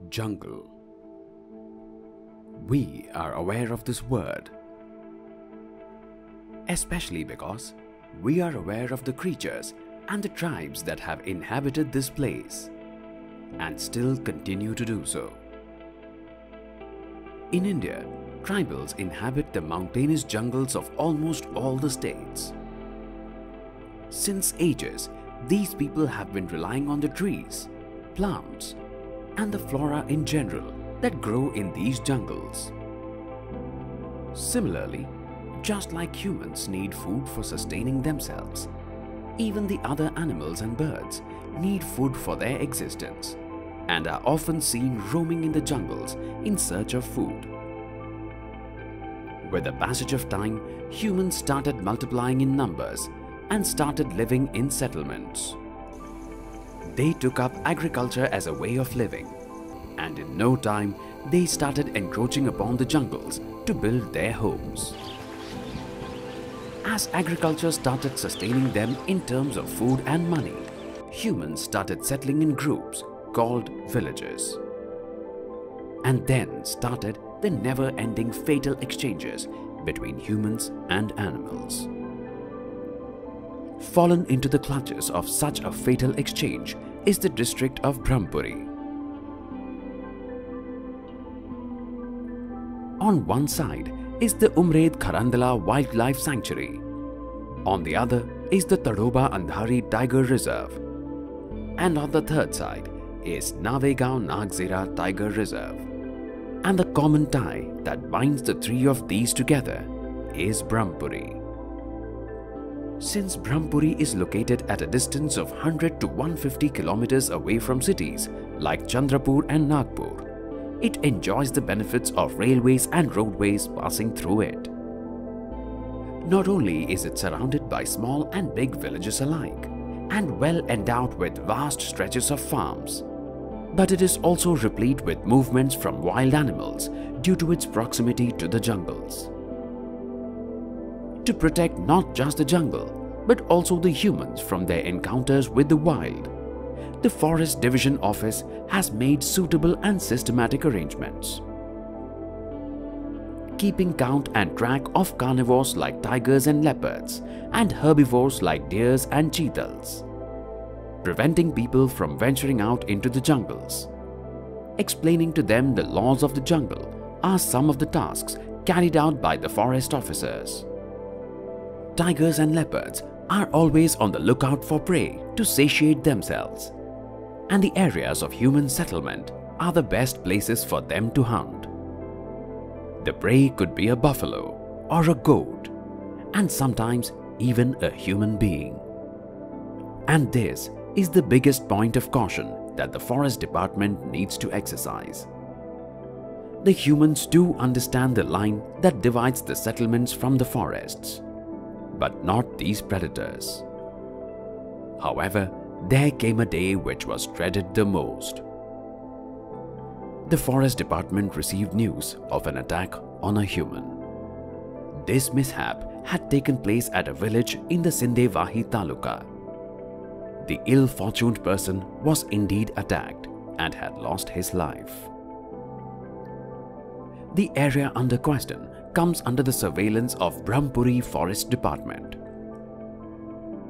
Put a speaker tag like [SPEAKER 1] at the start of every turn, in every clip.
[SPEAKER 1] Jungle. We are aware of this word, especially because we are aware of the creatures and the tribes that have inhabited this place and still continue to do so. In India, tribals inhabit the mountainous jungles of almost all the states. Since ages, these people have been relying on the trees, plants, and the flora in general that grow in these jungles. Similarly, just like humans need food for sustaining themselves, even the other animals and birds need food for their existence and are often seen roaming in the jungles in search of food. With the passage of time, humans started multiplying in numbers and started living in settlements. They took up agriculture as a way of living, and in no time they started encroaching upon the jungles to build their homes. As agriculture started sustaining them in terms of food and money, humans started settling in groups called villages. And then started the never-ending fatal exchanges between humans and animals. Fallen into the clutches of such a fatal exchange is the district of Bramhapuri. On one side is the Umred Kharandala Wildlife Sanctuary. On the other is the Tadoba Andhari Tiger Reserve. And on the third side is Navegaon Nagzira Tiger Reserve. And the common tie that binds the three of these together is Bramhapuri. Since Bramhapuri is located at a distance of 100 to 150 kilometers away from cities like Chandrapur and Nagpur, it enjoys the benefits of railways and roadways passing through it. Not only is it surrounded by small and big villages alike and well endowed with vast stretches of farms, but it is also replete with movements from wild animals due to its proximity to the jungles. To protect not just the jungle, but also the humans from their encounters with the wild, the Forest Division Office has made suitable and systematic arrangements. Keeping count and track of carnivores like tigers and leopards and herbivores like deers and cheetahs. Preventing people from venturing out into the jungles. Explaining to them the laws of the jungle are some of the tasks carried out by the forest officers. Tigers and leopards are always on the lookout for prey to satiate themselves, and the areas of human settlement are the best places for them to hunt. The prey could be a buffalo or a goat, and sometimes even a human being. And this is the biggest point of caution that the Forest Department needs to exercise. The humans do understand the line that divides the settlements from the forests, but not these predators. However, there came a day which was dreaded the most. The Forest Department received news of an attack on a human. This mishap had taken place at a village in the Sindevahi Taluka. The ill-fortuned person was indeed attacked and had lost his life. The area under question comes under the surveillance of Bramhapuri Forest Department.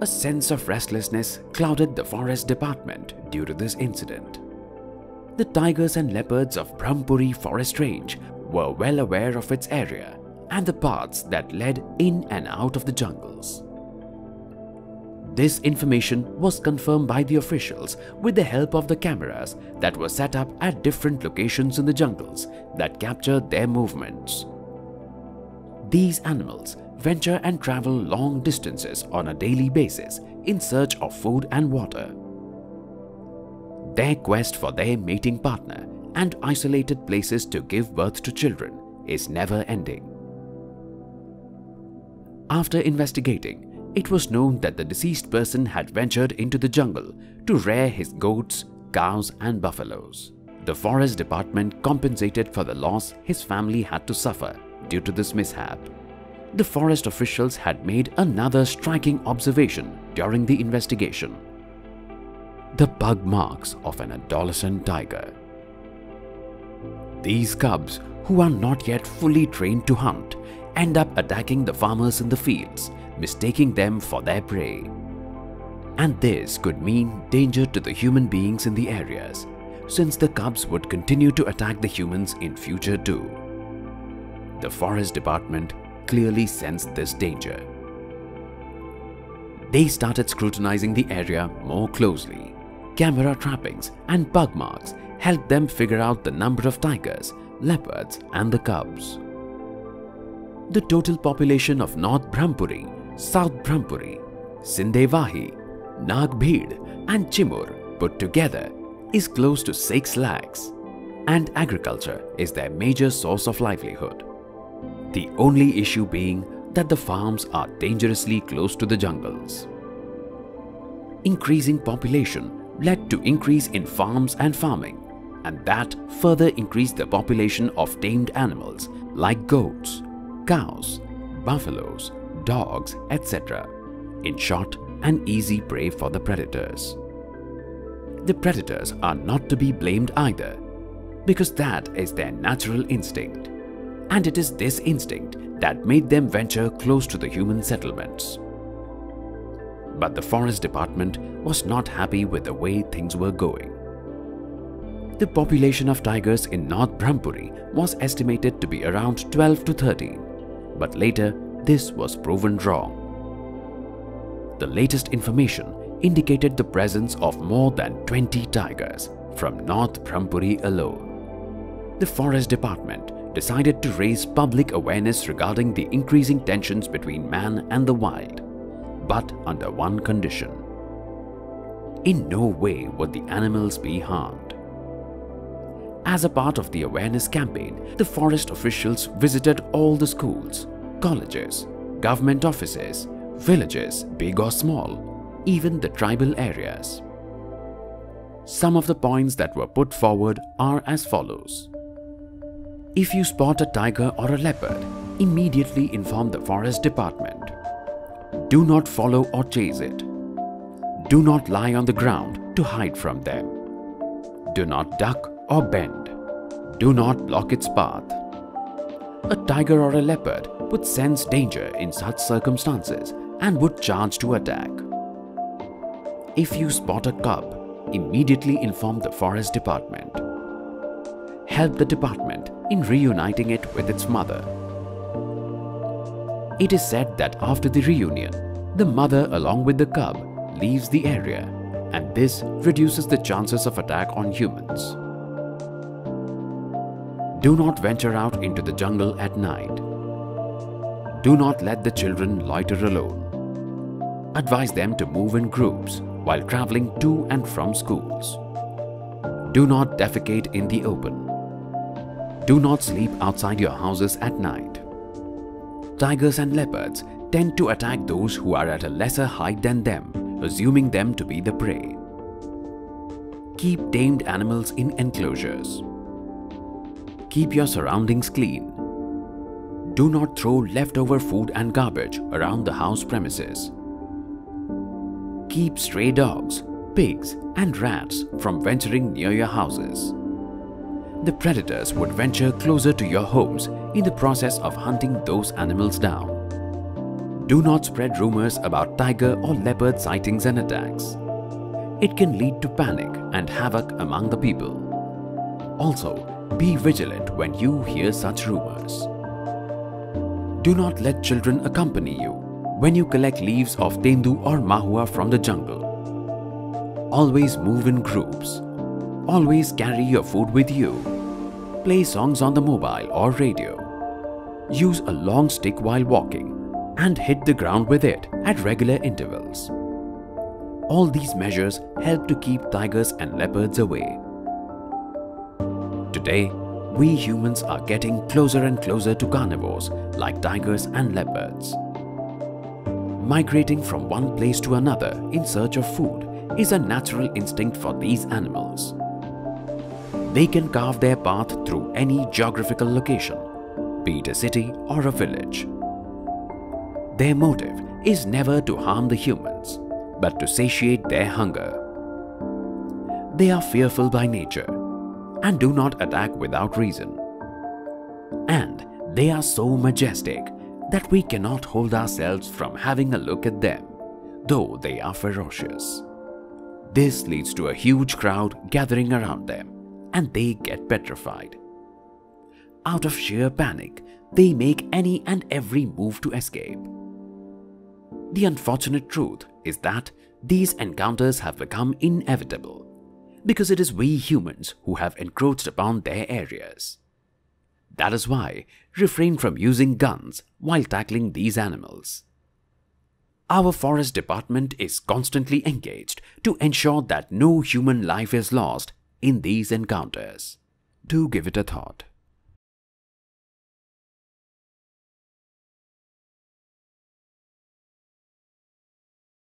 [SPEAKER 1] A sense of restlessness clouded the Forest Department due to this incident. The tigers and leopards of Bramhapuri Forest Range were well aware of its area and the paths that led in and out of the jungles. This information was confirmed by the officials with the help of the cameras that were set up at different locations in the jungles that captured their movements. These animals venture and travel long distances on a daily basis in search of food and water. Their quest for their mating partner and isolated places to give birth to children is never ending. After investigating, it was known that the deceased person had ventured into the jungle to rear his goats, cows and buffaloes. The Forest Department compensated for the loss his family had to suffer due to this mishap. The forest officials had made another striking observation during the investigation. the pug marks of an adolescent tiger. These cubs, who are not yet fully trained to hunt, end up attacking the farmers in the fields, mistaking them for their prey. And this could mean danger to the human beings in the areas, since the cubs would continue to attack the humans in future too. The Forest Department clearly sensed this danger. They started scrutinizing the area more closely. Camera trappings and pug marks helped them figure out the number of tigers, leopards and the cubs. The total population of North Bramhapuri, South Bramhapuri, Sindevahi, Nagbhid and Chimur put together is close to 6 lakhs, and agriculture is their major source of livelihood. The only issue being that the farms are dangerously close to the jungles. Increasing population led to increase in farms and farming, and that further increased the population of tamed animals like goats, cows, buffaloes, dogs, etc. In short, an easy prey for the predators. The predators are not to be blamed either, because that is their natural instinct, and it is this instinct that made them venture close to the human settlements. But the Forest Department was not happy with the way things were going. The population of tigers in North Bramhapuri was estimated to be around 12 to 13, but later this was proven wrong. The latest information indicated the presence of more than 20 tigers from North Bramhapuri alone. The Forest Department decided to raise public awareness regarding the increasing tensions between man and the wild, but under one condition. In no way would the animals be harmed. As a part of the awareness campaign, the forest officials visited all the schools, colleges, government offices, villages, big or small, even the tribal areas. Some of the points that were put forward are as follows. If you spot a tiger or a leopard, immediately inform the Forest Department. Do not follow or chase it. Do not lie on the ground to hide from them. Do not duck or bend. Do not block its path. A tiger or a leopard would sense danger in such circumstances and would charge to attack. If you spot a cub, immediately inform the Forest Department. Help the department in reuniting it with its mother. It is said that after the reunion, the mother along with the cub leaves the area, and this reduces the chances of attack on humans. Do not venture out into the jungle at night. Do not let the children loiter alone. Advise them to move in groups while traveling to and from schools. Do not defecate in the open. Do not sleep outside your houses at night. Tigers and leopards tend to attack those who are at a lesser height than them, assuming them to be the prey. Keep tamed animals in enclosures. Keep your surroundings clean. Do not throw leftover food and garbage around the house premises. Keep stray dogs, pigs and rats from venturing near your houses. The predators would venture closer to your homes in the process of hunting those animals down. Do not spread rumors about tiger or leopard sightings and attacks. It can lead to panic and havoc among the people. Also, be vigilant when you hear such rumors. Do not let children accompany you when you collect leaves of tendu or mahua from the jungle. Always move in groups. Always carry your food with you. Play songs on the mobile or radio. Use a long stick while walking and hit the ground with it at regular intervals. All these measures help to keep tigers and leopards away. Today, we humans are getting closer and closer to carnivores like tigers and leopards. Migrating from one place to another in search of food is a natural instinct for these animals. They can carve their path through any geographical location, be it a city or a village. Their motive is never to harm the humans, but to satiate their hunger. They are fearful by nature and do not attack without reason. And they are so majestic that we cannot hold ourselves from having a look at them, though they are ferocious. This leads to a huge crowd gathering around them, and they get petrified. Out of sheer panic, they make any and every move to escape. The unfortunate truth is that these encounters have become inevitable because it is we humans who have encroached upon their areas. That is why refrain from using guns while tackling these animals. Our forest department is constantly engaged to ensure that no human life is lost in these encounters. Do give it a thought.